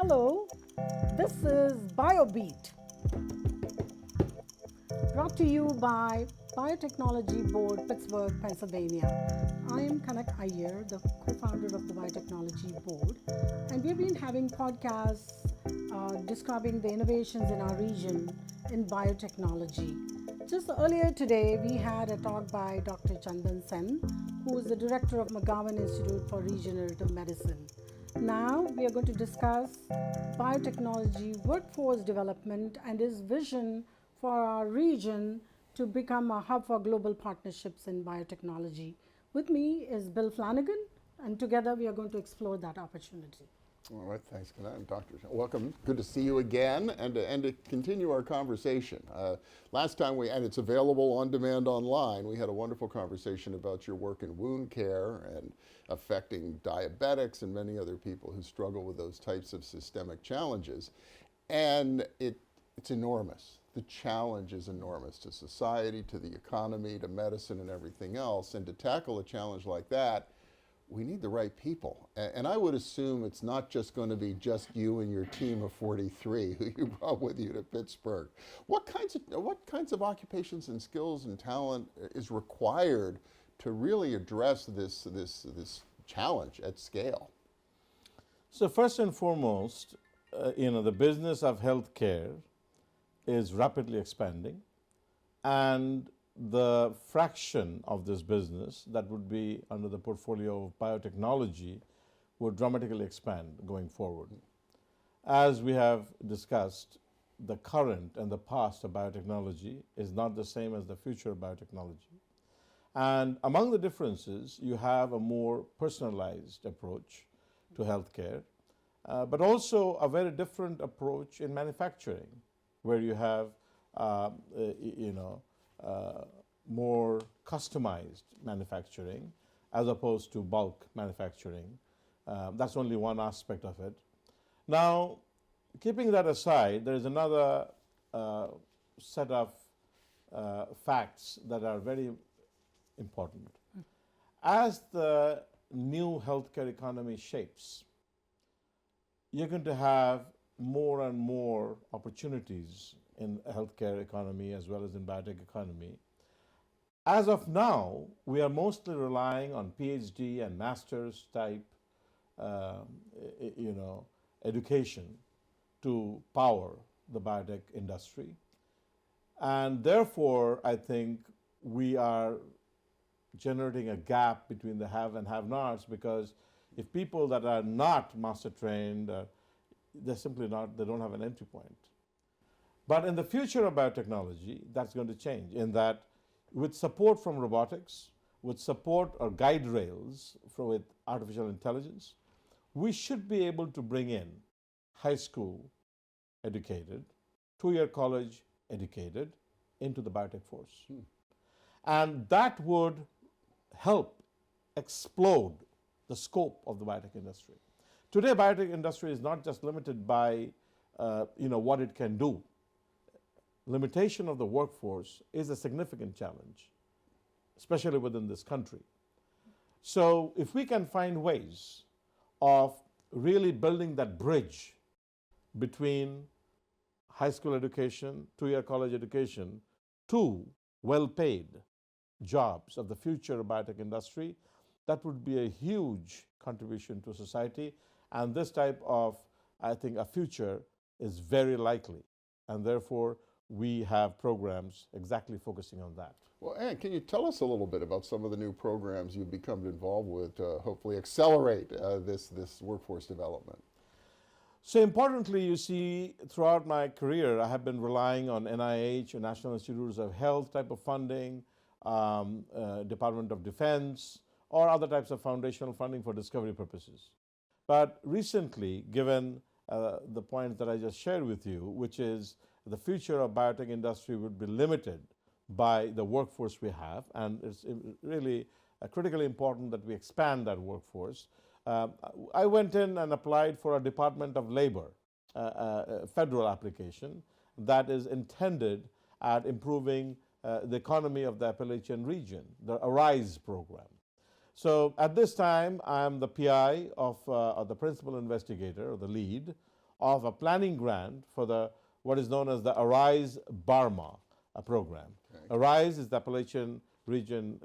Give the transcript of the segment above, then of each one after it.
Hello, this is Biobeat, brought to you by Biotechnology Board, Pittsburgh, Pennsylvania. I am Kanak Iyer, the co-founder of the Biotechnology Board, and we've been having podcasts describing the innovations in our region in biotechnology. Just earlier today, we had a talk by Dr. Chandan Sen, who is the director of McGowan Institute for Regenerative Medicine. Now we are going to discuss biotechnology workforce development and his vision for our region to become a hub for global partnerships in biotechnology. With me is Bill Flanagan, and together we are going to explore that opportunity. All right, thanks, Kanak. Dr. Welcome. Good to see you again, and to continue our conversation. Last time and it's available on demand online, we had a wonderful conversation about your work in wound care and affecting diabetics and many other people who struggle with those types of systemic challenges. And it's enormous. The challenge is enormous to society, to the economy, to medicine and everything else. And to tackle a challenge like that, we need the right people. And I would assume it's not just going to be just you and your team of 43 who you brought with you to Pittsburgh. What kinds of occupations and skills and talent is required to really address this challenge at scale? So first and foremost, the business of healthcare is rapidly expanding, and the fraction of this business that would be under the portfolio of biotechnology would dramatically expand going forward. As we have discussed, the current and the past of biotechnology is not the same as the future of biotechnology. And among the differences, you have a more personalized approach to healthcare, but also a very different approach in manufacturing, where you have more customized manufacturing as opposed to bulk manufacturing. That's only one aspect of it. Now, keeping that aside, there is another set of facts that are very important. As the new healthcare economy shapes, you're going to have more and more opportunities in the healthcare economy as well as in biotech economy. As of now, we are mostly relying on PhD and master's type education to power the biotech industry. And therefore, I think we are generating a gap between the have and have-nots, because if people that are not master trained, they're simply not, they don't have an entry point. But in the future of biotechnology, that's going to change, in that with support from robotics, with support or guide rails with artificial intelligence, we should be able to bring in high school educated, two-year college educated into the biotech force. And that would help explode the scope of the biotech industry. Today, biotech industry is not just limited by what it can do. Limitation of the workforce is a significant challenge, especially within this country. So if we can find ways of really building that bridge between high school education, two-year college education, to well-paid jobs of the future of biotech industry, that would be a huge contribution to society. And this type of, I think, a future is very likely. And therefore, we have programs exactly focusing on that. Well, Ann, can you tell us a little bit about some of the new programs you've become involved with to hopefully accelerate this workforce development? So importantly, you see, throughout my career, I have been relying on NIH, or National Institutes of Health type of funding, Department of Defense, or other types of foundational funding for discovery purposes. But recently, given the point that I just shared with you, which is the future of biotech industry would be limited by the workforce we have, and it's really critically important that we expand that workforce. I went in and applied for a Department of Labor federal application that is intended at improving the economy of the Appalachian region, the ARISE program. So at this time, I'm the PI of the principal investigator, or the lead, of a planning grant for the what is known as the Arise Barma program. Okay. Arise is the Appalachian region,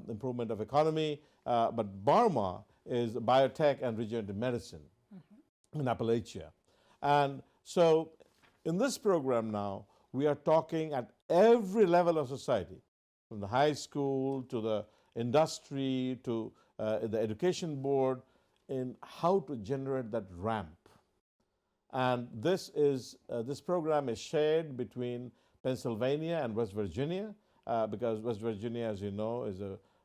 improvement of economy, but Barma is biotech and regenerative medicine in Appalachia. And so in this program now, we are talking at every level of society, from the high school to the industry to the education board, in how to generate that ramp. And this program is shared between Pennsylvania and West Virginia, because West Virginia, as you know, is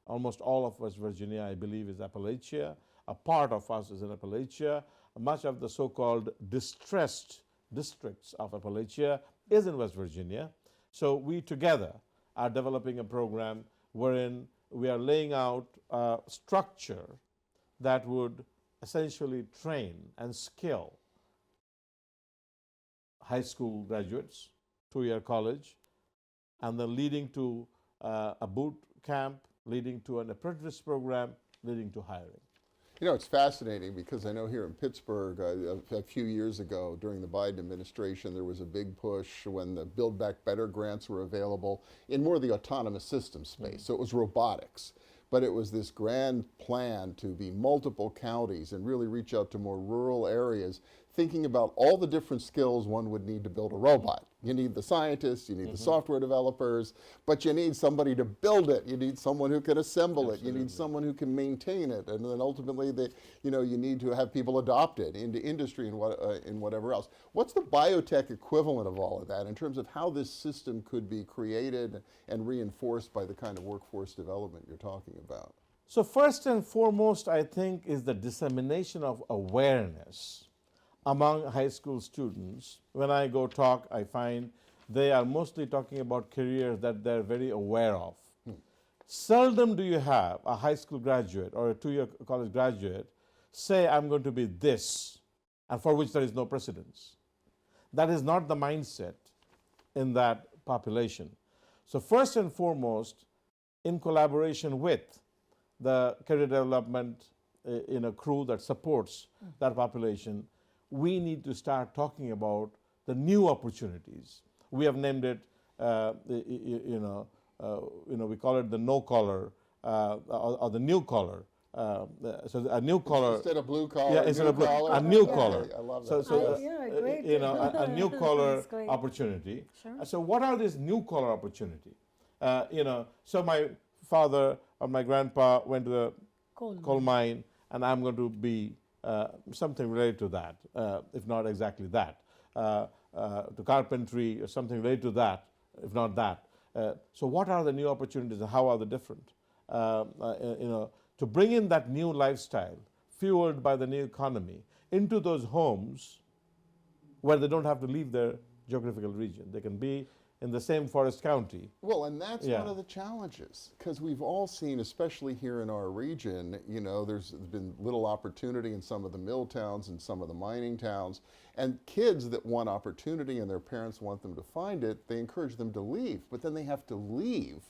almost all of West Virginia, I believe, is Appalachia. A part of us is in Appalachia. Much of the so-called distressed districts of Appalachia is in West Virginia. So we together are developing a program wherein we are laying out a structure that would essentially train and skill high school graduates, 2-year college, and then leading to a boot camp, leading to an apprentice program, leading to hiring. You know, it's fascinating because I know here in Pittsburgh, a few years ago during the Biden administration, there was a big push when the Build Back Better grants were available in more of the autonomous system space. So it was robotics, but it was this grand plan to be multiple counties and really reach out to more rural areas, thinking about all the different skills one would need to build a robot. You need the scientists, you need the software developers, but you need somebody to build it. You need someone who can assemble it. You need someone who can maintain it. And then ultimately, you need to have people adopt it into industry and whatever else. What's the biotech equivalent of all of that in terms of how this system could be created and reinforced by the kind of workforce development you're talking about? So first and foremost, I think, is the dissemination of awareness among high school students. When I go talk, I find they are mostly talking about careers that they're very aware of. Seldom do you have a high school graduate or a 2-year college graduate say, I'm going to be this, and for which there is no precedence. That is not the mindset in that population. So first and foremost, in collaboration with the career development crew that supports that population, we need to start talking about the new opportunities. We have named it, we call it the no collar or the new collar. So a new collar instead of blue collar, yeah, instead of blue, collar. a new collar. I love that. Great. A new collar That's great. opportunity. Sure. So what are these new collar opportunity? So my father or my grandpa went to the coal mine, and I'm going to be something related to that, if not exactly that, to carpentry or something related to that, if not that. So what are the new opportunities and how are they different? To bring in that new lifestyle fueled by the new economy into those homes where they don't have to leave their geographical region. They can be in the same forest county. Well, and that's one of the challenges, because we've all seen, especially here in our region, there's been little opportunity in some of the mill towns and some of the mining towns, and kids that want opportunity and their parents want them to find it, they encourage them to leave, but then they have to leave.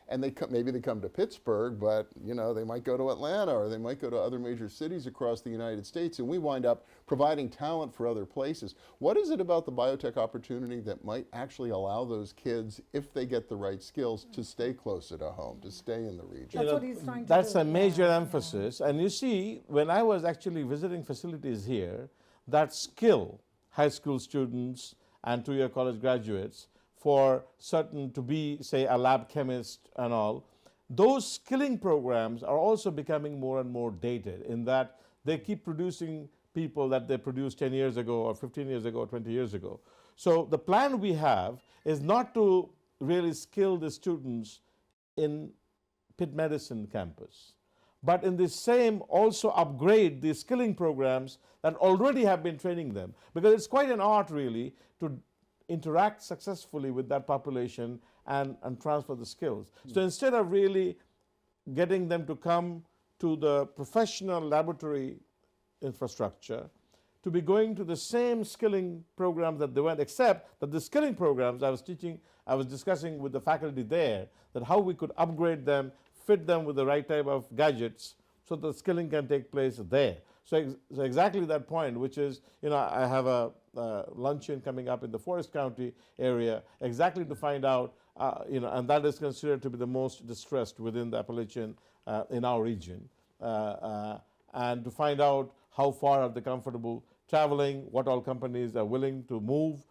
And maybe they come to Pittsburgh, but they might go to Atlanta or they might go to other major cities across the United States, and we wind up providing talent for other places. What is it about the biotech opportunity that might actually allow those kids, if they get the right skills, to stay closer to home, to stay in the region? That's what he's trying to That's do. a major emphasis. And you see, when I was actually visiting facilities here, that skill high school students and 2-year college graduates for certain to be, say, a lab chemist and all, those skilling programs are also becoming more and more dated in that they keep producing people that they produced 10 years ago or 15 years ago or 20 years ago. So the plan we have is not to really skill the students in Pitt Medicine campus, but in the same also upgrade the skilling programs that already have been training them, because it's quite an art really to interact successfully with that population and transfer the skills. So instead of really getting them to come to the professional laboratory infrastructure, to be going to the same skilling programs that they went, except that the skilling programs I was discussing with the faculty there, that how we could upgrade them, fit them with the right type of gadgets so the skilling can take place there. So exactly that point, which is, I have a luncheon coming up in the Forest County area, exactly to find out, and that is considered to be the most distressed within the Appalachian in our region, and to find out how far are they comfortable traveling, what all companies are willing to move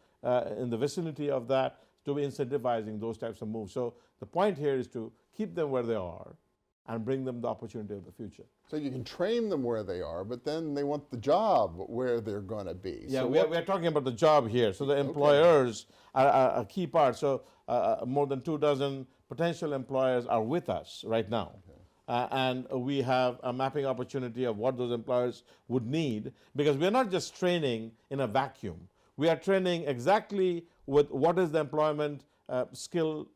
in the vicinity of that, to be incentivizing those types of moves. So the point here is to keep them where they are and bring them the opportunity of the future. So you can train them where they are, but then they want the job where they're going to be. Yeah, so we are talking about the job here. So the employers are a key part. So more than 24 potential employers are with us right now. And we have a mapping opportunity of what those employers would need, because we are not just training in a vacuum. We are training exactly with what is the employment skill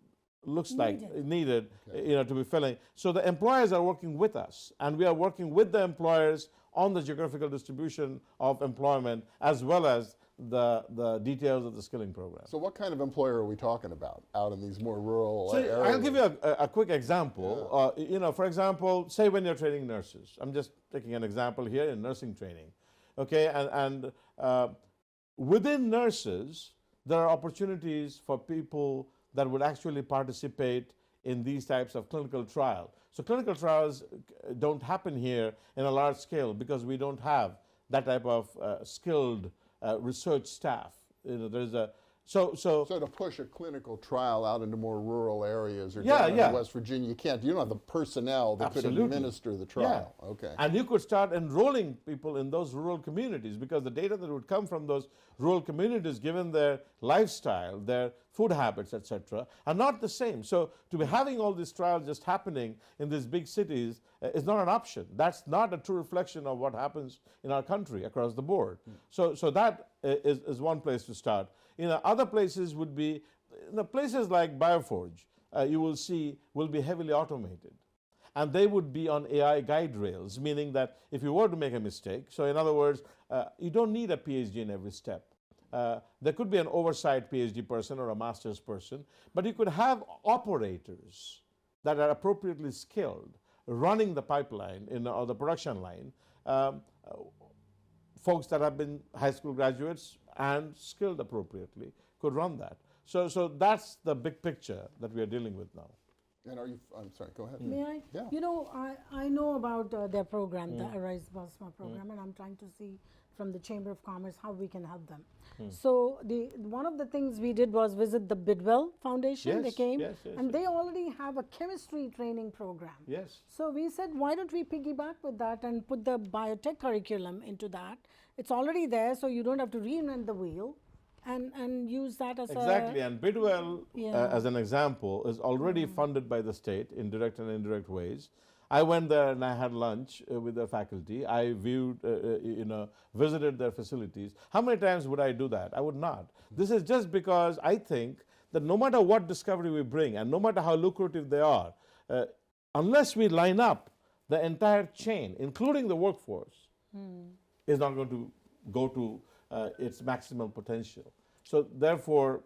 looks like needed to be filling. So the employers are working with us, and we are working with the employers on the geographical distribution of employment, as well as the details of the skilling program. So what kind of employer are we talking about out in these more rural areas? I'll give you a quick example. For example, say when you're training nurses. I'm just taking an example here in nursing training. Okay, and within nurses, there are opportunities for people that would actually participate in these types of clinical trials. So clinical trials don't happen here in a large scale because we don't have that type of skilled research staff. There's a so to push a clinical trial out into more rural areas or Yeah, down yeah. in West Virginia, you don't have the personnel that could Absolutely. administer the trial. Okay. And you could start enrolling people in those rural communities, because the data that would come from those rural communities, given their lifestyle, their food habits, etc., are not the same. So to be having all these trials just happening in these big cities is not an option. That's not a true reflection of what happens in our country across the board. So that is one place to start. Other places would be, places like Bioforge, you will see, will be heavily automated. And they would be on AI guide rails, meaning that if you were to make a mistake, so in other words, you don't need a PhD in every step. There could be an oversight PhD person or a master's person, but you could have operators that are appropriately skilled running the pipeline or the production line, folks that have been high school graduates and skilled appropriately could run that. So that's the big picture that we are dealing with now. And I'm sorry, go ahead. May I? Yeah. I know about their program, the Arise Basma program, and I'm trying to see from the Chamber of Commerce how we can help them. So one of the things we did was visit the Bidwell Foundation. Yes, they came, yes, and they already have a chemistry training program. Yes. So we said, why don't we piggyback with that and put the biotech curriculum into that? It's already there, so you don't have to reinvent the wheel, and use that as Exactly, and Bidwell, Yeah. as an example, is already funded by the state in direct and indirect ways. I went there and I had lunch with their faculty. I viewed, visited their facilities. How many times would I do that? I would not. This is just because I think that no matter what discovery we bring, and no matter how lucrative they are, unless we line up the entire chain, including the workforce, is not going to go to its maximum potential. So therefore,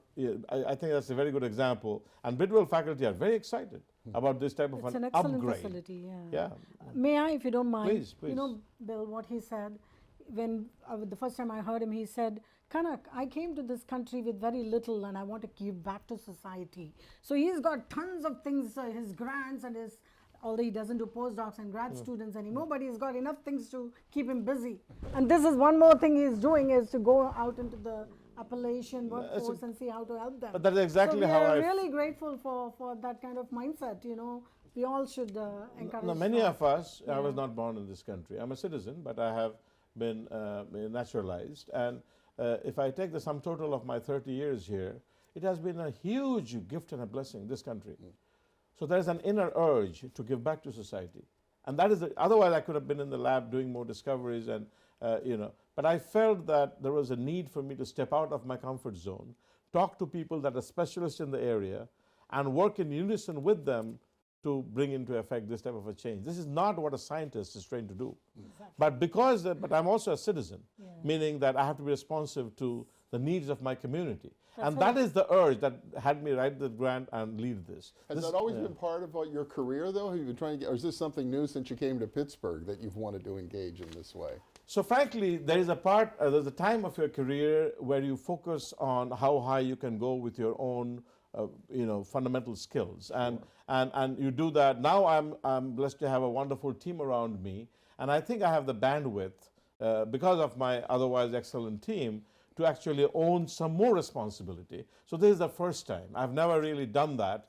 I think that's a very good example. And Bidwell faculty are very excited about this type of it's an an excellent upgrade. facility. Yeah. May I, if you don't mind? Please, please. Bill, what he said, when the first time I heard him, he said, Kanak, I came to this country with very little and I want to give back to society. So he's got tons of things, his grants and his, although he doesn't do postdocs and grad students anymore, but he's got enough things to keep him busy. And this is one more thing he's doing, is to go out into the Appalachian workforce and see how to help them. But that's exactly so how we are I really grateful for that kind of mindset. We all should encourage. Now, many that. of us, I was not born in this country. I'm a citizen, but I have been naturalized. And if I take the sum total of my 30 years here, it has been a huge gift and a blessing, this country. So there's an inner urge to give back to society. And that is, otherwise I could have been in the lab doing more discoveries and, but I felt that there was a need for me to step out of my comfort zone, talk to people that are specialists in the area, and work in unison with them to bring into effect this type of a change. This is not what a scientist is trained to do. Exactly. But I'm also a citizen, meaning that I have to be responsive to the needs of my community. And that is the urge that had me write the grant and lead this. Has that always been part of your career, though? Have you been trying to get, or is this something new since you came to Pittsburgh that you've wanted to engage in this way? So frankly, there is a part, there's a time of your career where you focus on how high you can go with your own, fundamental skills, and you do that. Now I'm blessed to have a wonderful team around me, and I think I have the bandwidth because of my otherwise excellent team to actually own some more responsibility. So this is the first time. I've never really done that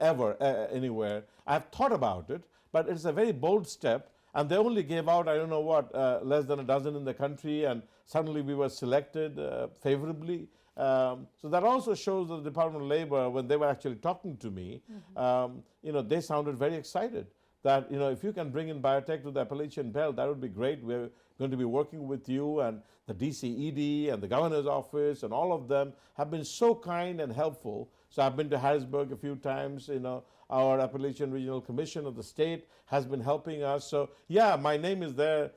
ever anywhere. I've thought about it, but it's a very bold step. And they only gave out, I don't know what, less than a dozen in the country, and suddenly we were selected favorably. So that also shows that the Department of Labor, when they were actually talking to me, they sounded very excited that, if you can bring in biotech to the Appalachian Belt, that would be great. We're going to be working with you, and the DCED and the governor's office and all of them have been so kind and helpful. So I've been to Harrisburg a few times, our Appalachian Regional Commission of the state has been helping us. So yeah, my name is there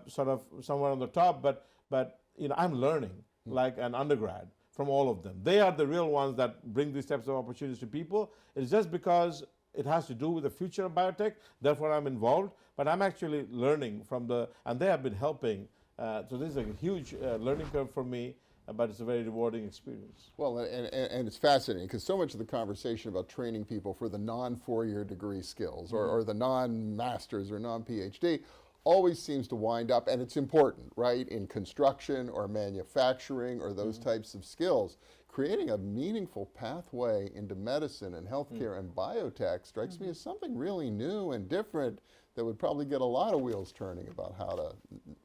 sort of somewhere on the top, but I'm learning like an undergrad from all of them. They are the real ones that bring these types of opportunities to people. It's just because it has to do with the future of biotech, therefore I'm involved, but I'm actually learning from and they have been helping. So this is a huge learning curve for me, but it's a very rewarding experience. Well, and it's fascinating because so much of the conversation about training people for the non-4-year degree skills or the non-masters or non-PhD always seems to wind up, and it's important, right, in construction or manufacturing or those types of skills. Creating a meaningful pathway into medicine and healthcare and biotech strikes me as something really new and different that would probably get a lot of wheels turning about how to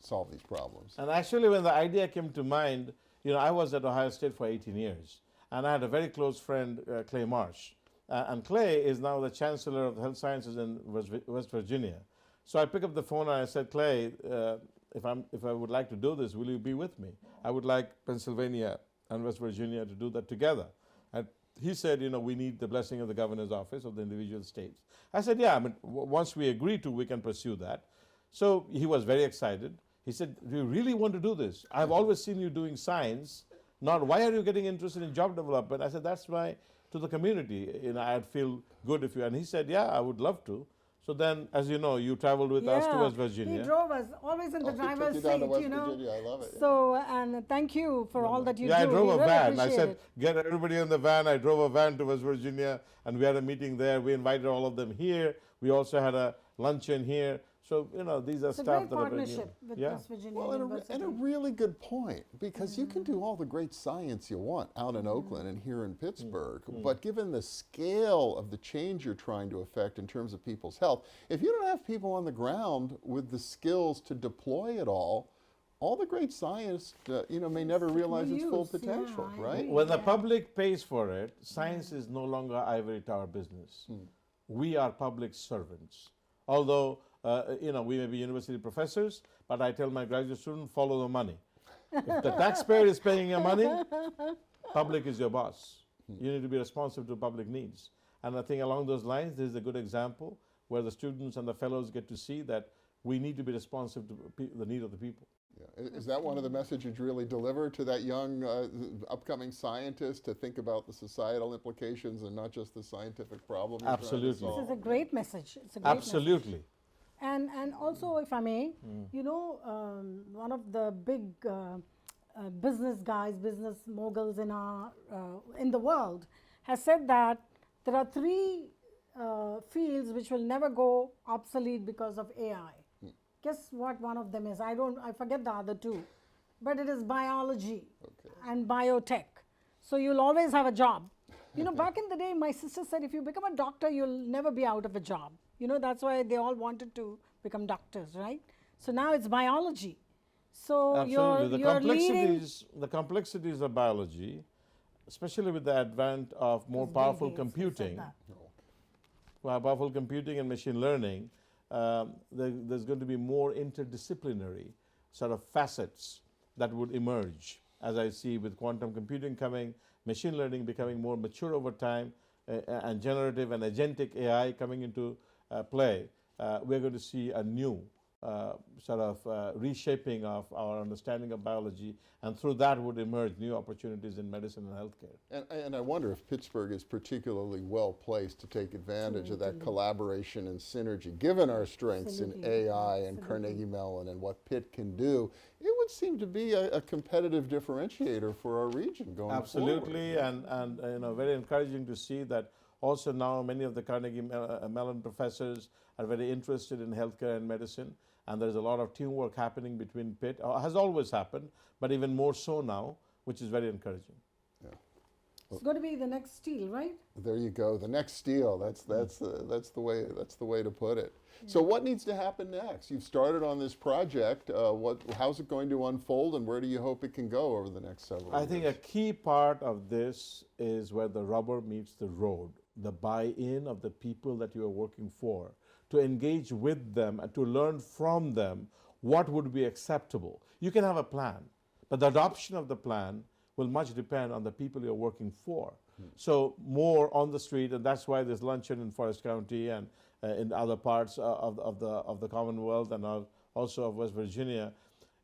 solve these problems. And actually, when the idea came to mind, I was at Ohio State for 18 years, and I had a very close friend, Clay Marsh. And Clay is now the Chancellor of Health Sciences in West Virginia. So I picked up the phone and I said, Clay, if I would like to do this, will you be with me? I would like Pennsylvania and West Virginia to do that together. And he said, we need the blessing of the governor's office of the individual states. I said, yeah, once we agree to, we can pursue that. So he was very excited. He said, do you really want to do this? I've always seen you doing science, not why are you getting interested in job development? I said, that's why, to the community, I'd feel good if you, and he said, yeah, I would love to. So then, as you know, you traveled with us to West Virginia. He drove us, always in the driver's he took you down seat, to West Virginia. I love it. So, and thank you for all that you do. Yeah, I drove We a really van. I appreciate said, it. get everybody in the van. I drove a van to West Virginia, and we had a meeting there. We invited all of them here. We also had a luncheon here. So, these are It's a stuff great that are very new. partnership with Yeah. West Virginia Well, University. and a really good point, because you can do all the great science you want out in Oakland and here in Pittsburgh, but given the scale of the change you're trying to affect in terms of people's health, if you don't have people on the ground with the skills to deploy it all the great science, may never realize its full use, yeah, potential, I right? agree. When the public pays for it, science is no longer ivory tower business. We are public servants. Although, we may be university professors, but I tell my graduate students, follow the money. If the taxpayer is paying your money, public is your boss. You need to be responsive to public needs. And I think along those lines, this is a good example where the students and the fellows get to see that we need to be responsive to the need of the people. Yeah. Is that one of the messages you really deliver to that young upcoming scientist, to think about the societal implications and not just the scientific problem? you're trying to Absolutely. This solve? is a great message. It's a great message. Absolutely. And also, if I may, one of the big business guys, business moguls in the world, has said that there are 3 fields which will never go obsolete because of AI. Guess what one of them is? I forget the other 2, but it is biology and biotech. So you'll always have a job. Back in the day, my sister said, if you become a doctor, you'll never be out of a job. That's why they all wanted to become doctors, right? So now it's biology. So Absolutely. you're leading. The complexities of biology, especially with the advent of more powerful Gates, he said computing, that. powerful computing and machine learning, there's going to be more interdisciplinary sort of facets that would emerge, as I see with quantum computing coming, machine learning becoming more mature over time, and generative and agentic AI coming into play. We're going to see a new sort of reshaping of our understanding of biology, and through that would emerge new opportunities in medicine and healthcare. And I wonder if Pittsburgh is particularly well placed to take advantage of that collaboration and synergy. Given our strengths in AI and Carnegie Mellon and what Pitt can do, it would seem to be a competitive differentiator for our region going Absolutely, forward. and very encouraging to see that also now many of the Carnegie Mellon professors are very interested in healthcare and medicine, and there's a lot of teamwork happening between Pitt. Has always happened, but even more so now, which is very encouraging. Yeah. It's going to be the next Steel, right? There you go. The next Steel. That's the way to put it. So what needs to happen next? You've started on this project. How's it going to unfold, and where do you hope it can go over the next several years? I think a key part of this is where the rubber meets the road, the buy-in of the people that you are working for, to engage with them and to learn from them what would be acceptable. You can have a plan, but the adoption of the plan will much depend on the people you're working for. So more on the street, and that's why there's luncheon in Forest County and in other parts of the Commonwealth and also of West Virginia.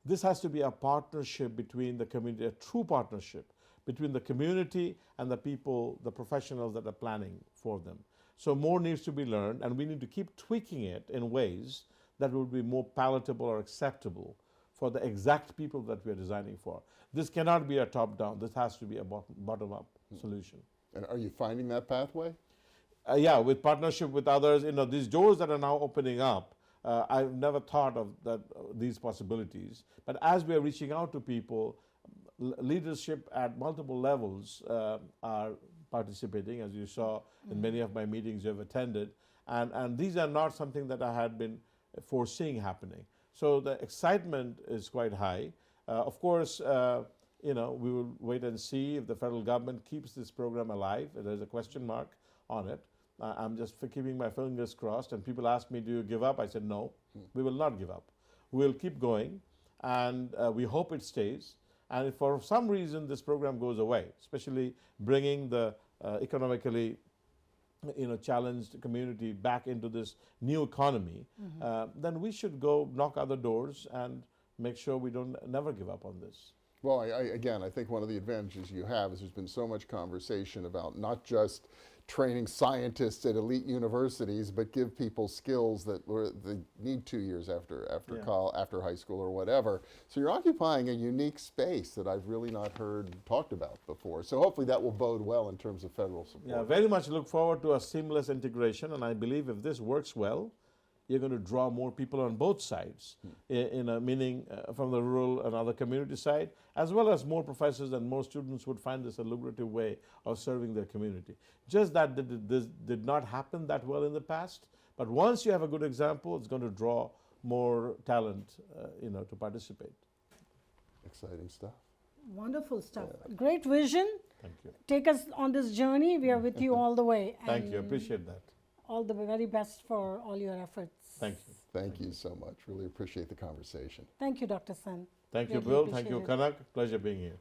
This has to be a partnership between the community, a true partnership between the community and the people, the professionals that are planning for them. So more needs to be learned, and we need to keep tweaking it in ways that will be more palatable or acceptable for the exact people that we are designing for. This cannot be a top-down. This has to be a bottom-up solution. And are you finding that pathway? Yeah, with partnership with others, these doors that are now opening up, I've never thought of these possibilities. But as we are reaching out to people, leadership at multiple levels are participating, as you saw in many of my meetings you have attended. And these are not something that I had been foreseeing happening. So the excitement is quite high. Of course, we will wait and see if the federal government keeps this program alive. There's a question mark on it. I'm just keeping my fingers crossed. And people ask me, do you give up? I said, no, we will not give up. We'll keep going, and we hope it stays. And if for some reason this program goes away, especially bringing the economically challenged community back into this new economy, then we should go knock other doors and make sure we never give up on this. Well, I think one of the advantages you have is there's been so much conversation about not just training scientists at elite universities, but give people skills that they need 2 years after high school or whatever. So you're occupying a unique space that I've really not heard talked about before. So hopefully that will bode well in terms of federal support. Yeah, very much look forward to a seamless integration, and I believe if this works well, you're going to draw more people on both sides, meaning from the rural and other community side, as well as more professors and more students would find this a lucrative way of serving their community. Just that this did not happen that well in the past, but once you have a good example, it's going to draw more talent to participate. Exciting stuff. Wonderful stuff. Great vision. Thank you. Take us on this journey. We are with you all the way. Thank you. Appreciate that. All the very best for all your efforts. Thank you. Thank you so much. Really appreciate the conversation. Thank you, Dr. Sen. Thank you, Really Bill. Thank you, appreciate it. Kanak. Pleasure being here.